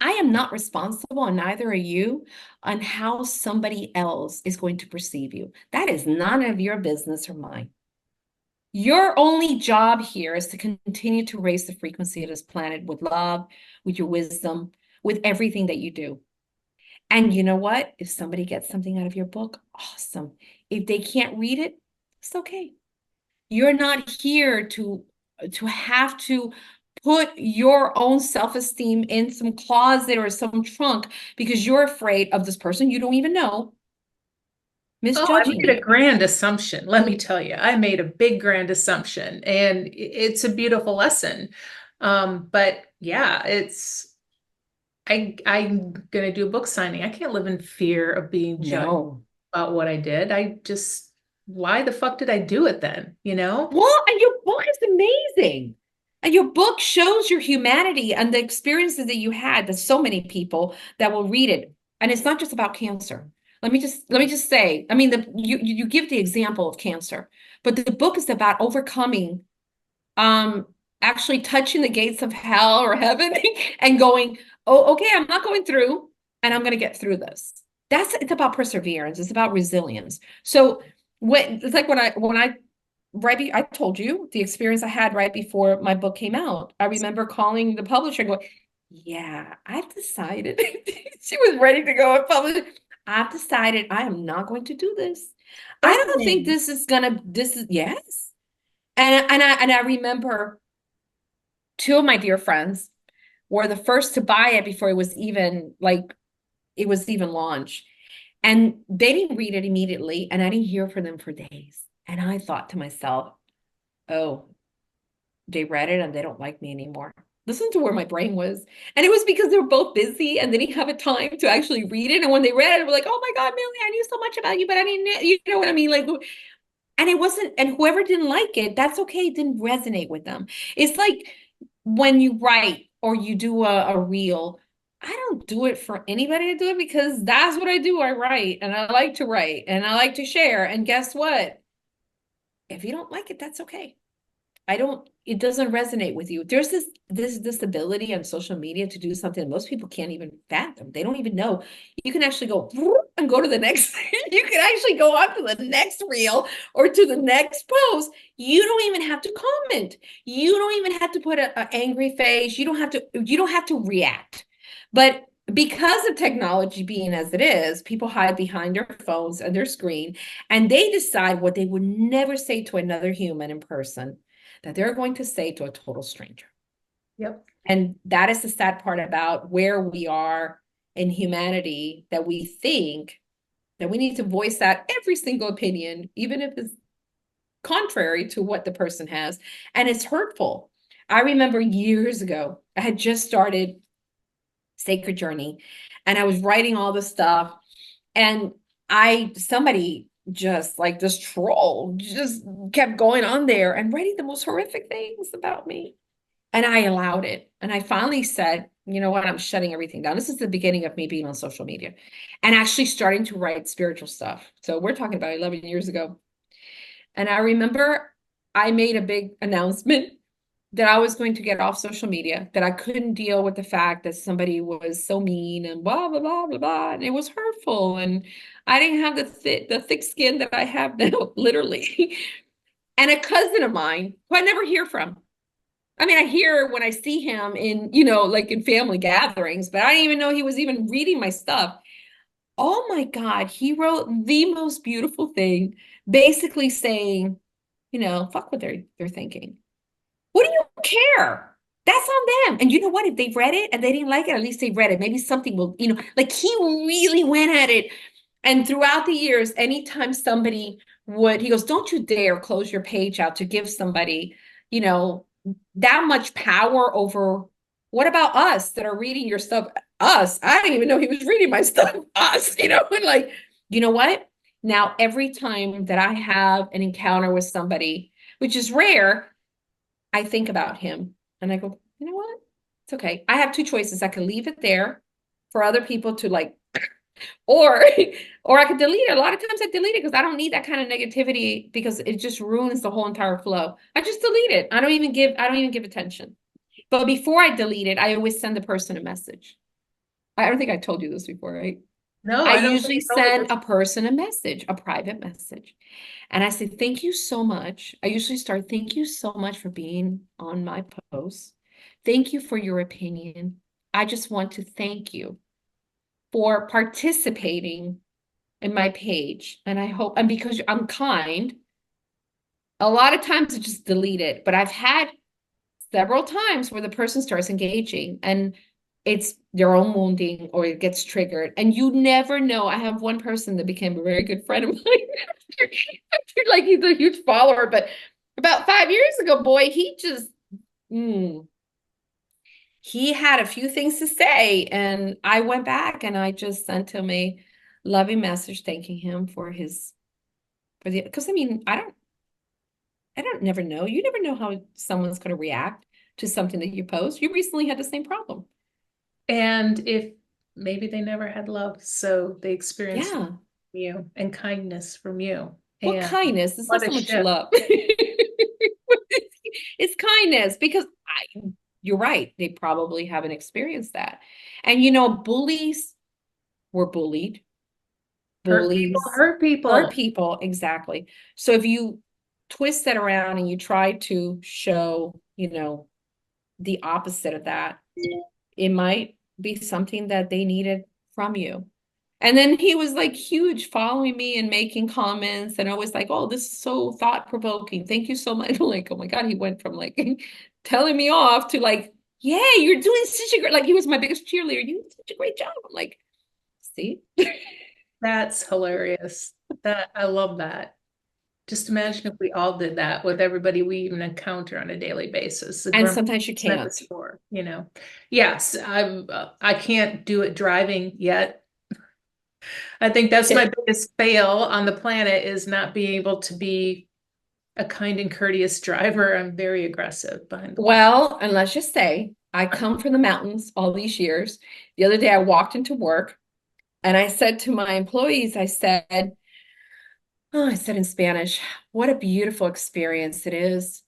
I am not responsible, and neither are you, on how somebody else is going to perceive you. That is none of your business or mine. Your only job here is to continue to raise the frequency of this planet with love, with your wisdom, with everything that you do. And you know what? If somebody gets something out of your book, awesome. If they can't read it, it's okay. You're not here to have to put your own self-esteem in some closet or some trunk because you're afraid of this person you don't even know Oh, I misjudging made a you. grand assumption. Let me tell you, I made a big grand assumption, and it's a beautiful lesson. But yeah, I'm gonna do a book signing. I can't live in fear of being judged No. about what I did. Why the fuck did I do it then? You know? Well, and your book is amazing. And your book shows your humanity and the experiences that you had. There's so many people that will read it. And it's not just about cancer. let me just say, I mean, you give the example of cancer, but the book is about overcoming, um, actually touching the gates of hell or heaven and going, oh, okay, I'm not going through, and I'm going to get through this. It's about perseverance. It's about resilience. So it's like when I I told you the experience I had right before my book came out. I remember calling the publisher and going, yeah, I've decided. She was ready to go and publish. I've decided I am not going to do this. I don't think Stunning. this is yes. And I remember two of my dear friends were the first to buy it before it was even launched. And they didn't read it immediately, and I didn't hear from them for days. And I thought to myself, oh, they read it and they don't like me anymore. Listen to where my brain was. And it was because they were both busy and they didn't have a time to actually read it. And when they read it, they were like, oh my God, Millie, I knew so much about you, but I didn't, you know what I mean? Like, and it wasn't, and whoever didn't like it, that's okay. It didn't resonate with them. It's like when you write or you do a reel, I don't do it for anybody to do it because that's what I do. I write and I like to write and I like to share. And guess what? If you don't like it, that's okay. It doesn't resonate with you. There's this ability on social media to do something most people can't even fathom. They don't even know. You can actually go and go to the next, you can actually go on to the next reel or to the next post. You don't even have to comment. You don't even have to put an angry face. You don't have to react. But because of technology being as it is, people hide behind their phones and their screen, and they decide what they would never say to another human in person that they're going to say to a total stranger. Yep. And that is the sad part about where we are in humanity, that we think that we need to voice out every single opinion, even if it's contrary to what the person has. And it's hurtful. I remember years ago, I had just started Sacred Journey and I was writing all this stuff. And somebody just like this troll just kept going on there and writing the most horrific things about me. And I allowed it. And I finally said, you know what? I'm shutting everything down. This is the beginning of me being on social media and actually starting to write spiritual stuff. So we're talking about 11 years ago. And I remember I made a big announcement that I was going to get off social media, that I couldn't deal with the fact that somebody was so mean and blah, blah, blah, blah, blah. And it was hurtful. And I didn't have the thick skin that I have now, literally. And a cousin of mine who I never hear from. I mean, I hear when I see him in, like in family gatherings, but I didn't even know he was even reading my stuff. Oh my God, he wrote the most beautiful thing, basically saying, fuck what they're thinking. What do you care? That's on them. And you know what? If they read it and they didn't like it, at least they read it. Maybe something will, like he really went at it. And throughout the years, anytime somebody he goes, don't you dare close your page out to give somebody, you know, that much power over what about us that are reading your stuff? Us. I didn't even know he was reading my stuff. Us, and like, you know what? Now, every time that I have an encounter with somebody, which is rare, I think about him and I go, you know what? It's okay. I have two choices. I can leave it there for other people to like, or or I could delete it. A lot of times I delete it because I don't need that kind of negativity because it just ruins the whole entire flow. I just delete it. I don't even give attention. But before I delete it, I always send the person a message. I don't think I told you this before, right? No, I I don't think usually you told me send this. a person a message, a private message. And I say, thank you so much. I usually start, thank you so much for being on my post. Thank you for your opinion. I just want to thank you for participating in my page. And I hope, and because I'm kind, a lot of times I just delete it. But I've had several times where the person starts engaging and it's their own wounding or it gets triggered. And you never know. I have one person that became a very good friend of mine. Like he's a huge follower, but about 5 years ago, boy, he had a few things to say. And I went back and I just sent him a loving message thanking him because I mean, I don't never know. You never know how someone's going to react to something that you post. You recently had the same problem. And if maybe they never had love, so they experienced Yeah. you and kindness from you. What And kindness? It's not what a so much shift. love. It's kindness because you're right. They probably haven't experienced that. And bullies were bullied. Hurt people, Bullies hurt hurt people. people. Exactly. So if you twist that around and you try to show, the opposite of that, it might be something that they needed from you. And then he was like huge, following me and making comments. And I was like, oh, this is so thought provoking. Thank you so much. Like, oh my God, he went from like telling me off to like, yeah, you're doing such a great, like he was my biggest cheerleader. You did such a great job. I'm like, see? That's hilarious. That I love that. Just imagine if we all did that with everybody we even encounter on a daily basis. The And grandma sometimes you at the can't. store, you know. Yes, I can't do it driving yet. I think that's my biggest fail on the planet is not being able to be a kind and courteous driver. I'm very aggressive behind the wheel. Well, and let's just say I come from the mountains all these years. The other day I walked into work and I said to my employees, I said in Spanish, what a beautiful experience it is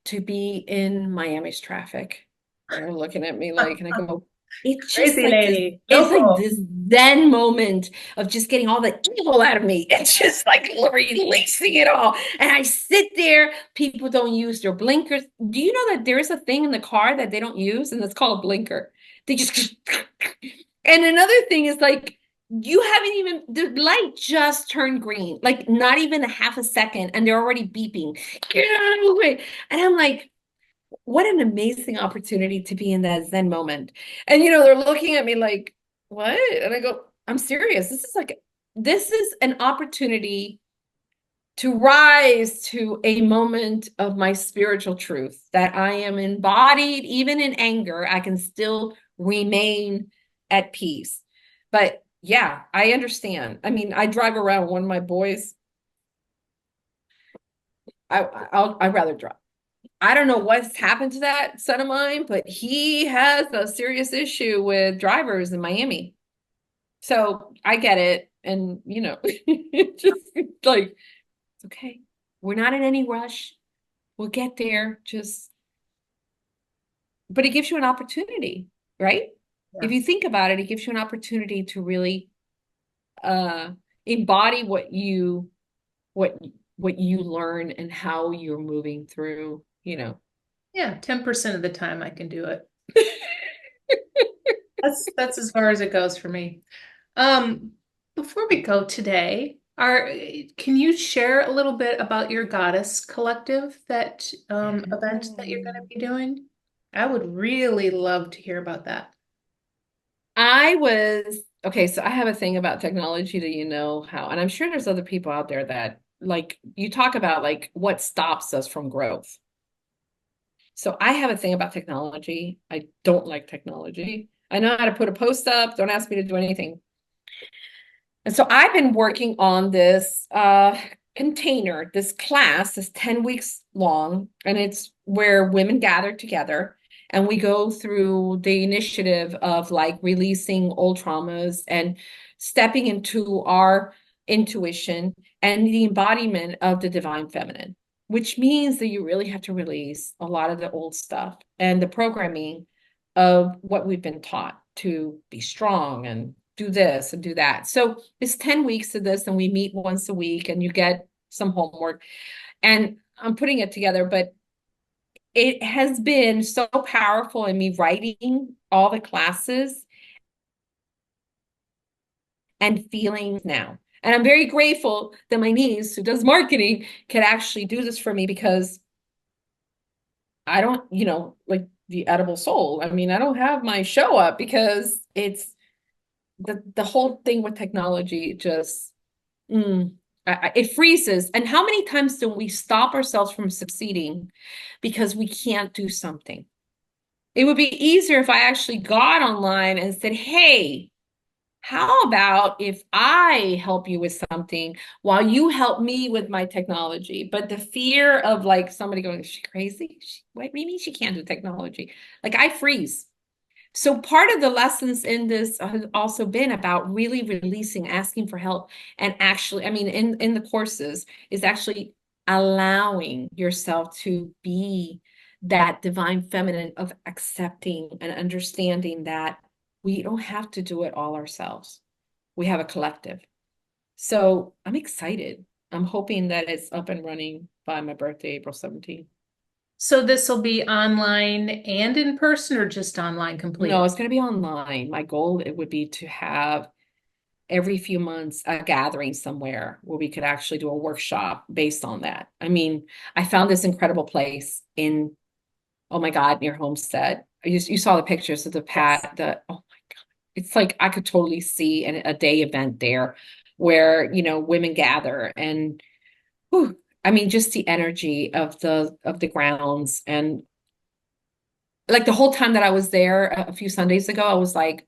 to be in Miami's traffic. And they're looking at me like, and I go, it's just Crazy like this, lady, it's like local. this Zen moment of just getting all the evil out of me. It's just like releasing it all. And I sit there, people don't use their blinkers. Do you know that there is a thing in the car that they don't use? And it's called a blinker. They just, and another thing is like, you haven't even, the light just turned green, like not even a half a second, and they're already beeping. Get out of the way. And I'm like, what an amazing opportunity to be in that Zen moment. And they're looking at me like, what? And I go, I'm serious. This is an opportunity to rise to a moment of my spiritual truth that I am embodied, even in anger, I can still remain at peace. But yeah, I understand. I mean, I drive around one of my boys. I'd rather drive. I don't know what's happened to that son of mine, but he has a serious issue with drivers in Miami. So I get it. And, it's just like, it's okay. We're not in any rush. We'll get there. But it gives you an opportunity, right? If Yeah. you think about it, it gives you an opportunity to really uh embody what what you learn and how you're moving through. Yeah, 10% of the time I can do it. That's as far as it goes for me. Um, Before we go today, can you share a little bit about your Goddess Collective that event that you're going to be doing? I would really love to hear about that. Okay, so I have a thing about technology that how, and I'm sure there's other people out there that like you talk about like what stops us from growth. So I have a thing about technology. I don't like technology. I know how to put a post up. Don't ask me to do anything. And so I've been working on this container, this class, this 10 weeks long, and it's where women gather together and we go through the initiative of like releasing old traumas and stepping into our intuition and the embodiment of the divine feminine, which means that you really have to release a lot of the old stuff and the programming of what we've been taught to be strong and do this and do that. So it's 10 weeks of this, and we meet once a week, and you get some homework. And I'm putting it together, but it has been so powerful in me writing all the classes and feeling now. And I'm very grateful that my niece, who does marketing, can actually do this for me because I don't, like the edible soul. I mean, I don't have my show up because it's the whole thing with technology just it freezes. And how many times do we stop ourselves from succeeding because we can't do something? It would be easier if I actually got online and said, hey, how about if I help you with something while you help me with my technology? But the fear of like somebody going, is she crazy? What do you mean she can't do technology? Like I freeze. So part of the lessons in this has also been about really releasing, asking for help, and actually, I mean, in the courses is actually allowing yourself to be that divine feminine of accepting and understanding that we don't have to do it all ourselves. We have a collective. So I'm excited. I'm hoping that it's up and running by my birthday, April 17th. So this will be online and in person or just online No, completely? it's going to be online. My goal it would be to have every few months a gathering somewhere where we could actually do a workshop based on that. I mean, I found this incredible place in, oh my God, near Homestead. You saw the pictures of the Yes. oh my God. It's like I could totally see a day event there where, women gather and whew, I mean, just the energy of the grounds. And like the whole time that I was there a few Sundays ago, I was like,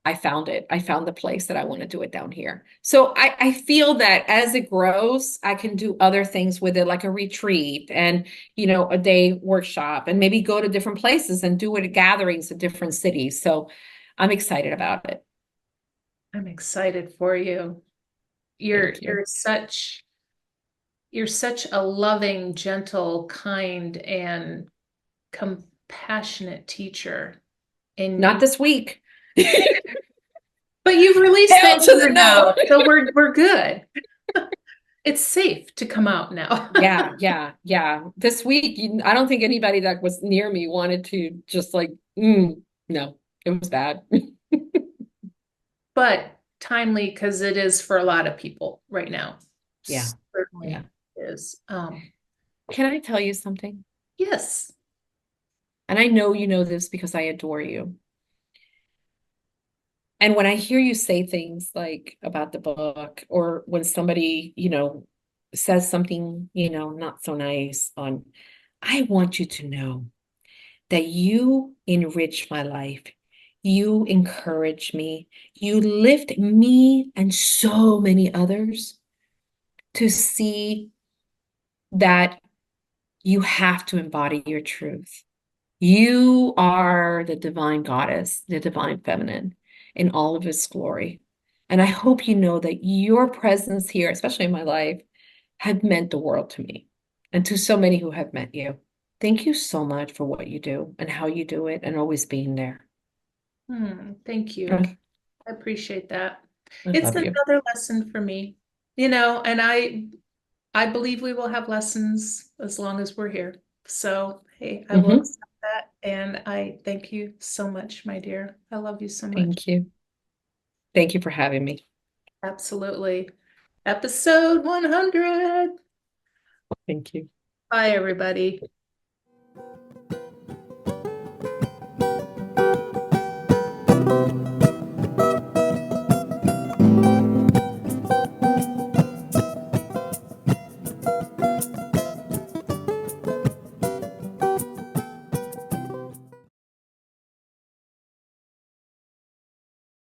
I found it. I found the place that I want to do it down here. So I feel that as it grows, I can do other things with it, like a retreat and, a day workshop and maybe go to different places and do it at gatherings in different cities. So I'm excited about it. I'm excited for you. You're Thank you. you're such you're such a loving, gentle, kind, and compassionate teacher. Not And this week. but you've released the Hell to the anger no. now, so we're good. It's safe to come out now. Yeah, yeah, yeah. This week, I don't think anybody that was near me wanted to just like, no, it was bad. But timely because it is for a lot of people right now. Yeah, yeah. Certainly is. Can I tell you something? Yes. And I know you know this because I adore you. And when I hear you say things like about the book, or when somebody, says something, not so nice on, I want you to know that you enrich my life. You encourage me. You lift me and so many others to see that you have to embody your truth. You are the divine goddess, the divine feminine in all of its glory. And I hope you know that your presence here, especially in my life, have meant the world to me and to so many who have met you. Thank you so much for what you do and how you do it and always being there. Thank you. I I appreciate that. I It's love you. another lesson for me, and I believe we will have lessons as long as we're here. So, hey, I will Hmm. accept that. And I thank you so much, my dear. I love you so much. Thank you. Thank you for having me. Absolutely. Episode 100. Thank you. Bye, everybody.